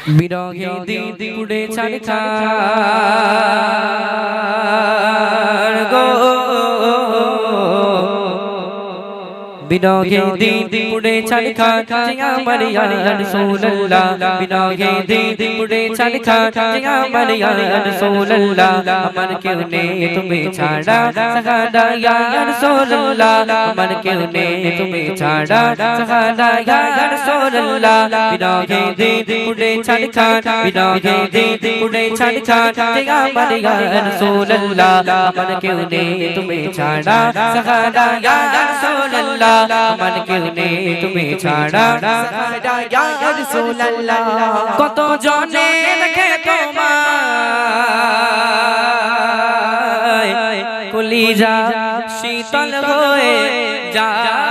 বিরহে দিন পুড়ে ছাড়খার গো বিরহে দিন পুড়ে ছাড়খার জিয়া মারিয়া রাসূলুল্লাহ বিরহে দিন পুড়ে ছাড়খার জিয়া মারিয়া রাসূলুল্লাহ আমার কেউ নেই তুমি ছাড়া সাহাদা ইয়া রাসূলুল্লাহ আমার কেউ নেই তুমি ছাড়া সাহাদা ইয়া রাসূলুল্লাহ বিরহে দিন পুড়ে ছাড়খার বিরহে দিন পুড়ে ছাড়খার জিয়া মারিয়া রাসূলুল্লাহ আমার কেউ নেই তুমি ছাড়া সাহাদা ইয়া রাসূলুল্লাহ আমার কেউ নেই তুমি ছাড়া সাহাদা ইয়া রাসূলুল্লাহ কত জনে দেখে তোমায় কলিজা শীতল হয়ে যায়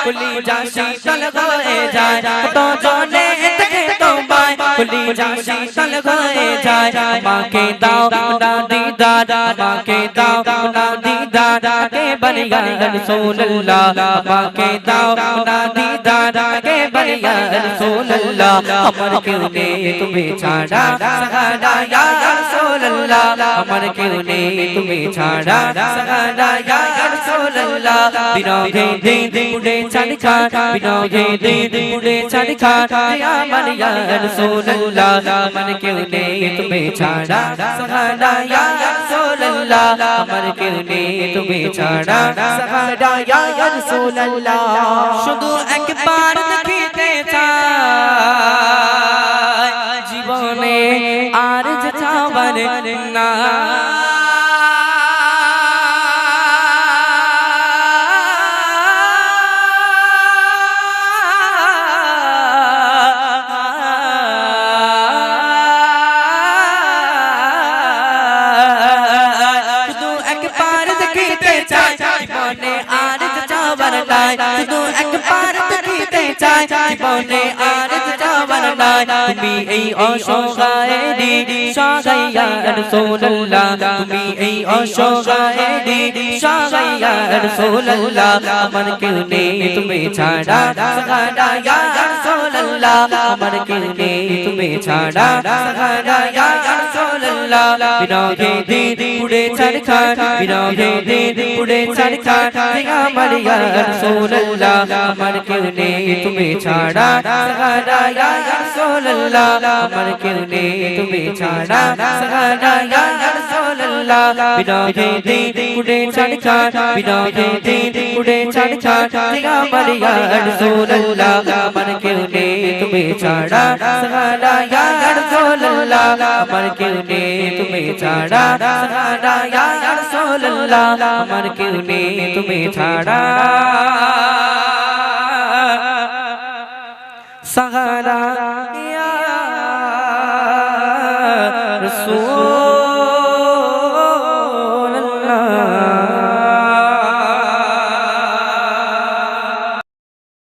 কলিজা শীতল হয়ে যায় কত জনে দেখে তোমায় কলিজা শীতল হয়ে যায় আমাকে দাও না দিদার আমাকে দাও না দিদার কে বনিয়া রাসূলুল্লাহ আমাকে দাও না দিদার কে বনিয়া রাসূলুল্লাহ আমার কেউ নেই তুমি ছাড়া সাহাদা ইয়া রাসূলুল্লাহ আমার কেউ নেই তুমি ছাড়া সাহাদা ইয়া রাসূলুল্লাহ বিরহে দিন পুড়ে ছাড়খার বিরহে দিন পুড়ে ছাড়খার আমার ইয়া রাসূলুল্লাহ আমার কেউ নেই তুমি ছাড়া সাহাদা ইয়া রাসূলুল্লাহ আমার কেউ নেই তুমি ছাড়া সাহাদা ইয়া রাসূলুল্লাহ শুধু একবার দেখিতে চাই জীবনে আর যে চাওয়ার না জীবনে আর চাওয়ার নাই শুধু একবার দেখিতে চাই জীবনে আর চাওয়ার নাই তুমি এই অসহায়েরি সহায়া রাসূলুল্লাহ তুমি এই অসহায়েরি সহায়া রাসূলুল্লাহ আমার কেউ নেই তুমি ছাড়া সাহাদা ইয়া রাসূলুল্লাহ আমার কেউ নেই তুমি ছাড়া সাহাদা ইয়া রাসূলুল্লাহ বিরহে দিন পুড়ে ছাড়খার বিরহে দিন পুড়ে ছাড়খার আমার ইয়া রাসূলুল্লাহ আমার কেউ নেই তুমি ছাড়া সাহাদা ইয়া রাসূলুল্লাহ আমার কেউ নেই তুমি ছাড়া সাহাদা ইয়া রাসূলুল্লাহ বিরহে দিন পুড়ে ছাড়খার বিরহে দিন পুড়ে ছাড়খার আমার ইয়া রাসূলুল্লাহ আমার কেউ নেই তুমি ছাড়া সাহাদা ইয়া রাসূলুল্লাহ আমার কেউ নেই তুমি ছাড়া সাহাদা ইয়া রাসূলুল্লাহ আমার কেউ নেই তুমি ছাড়া সাহাদা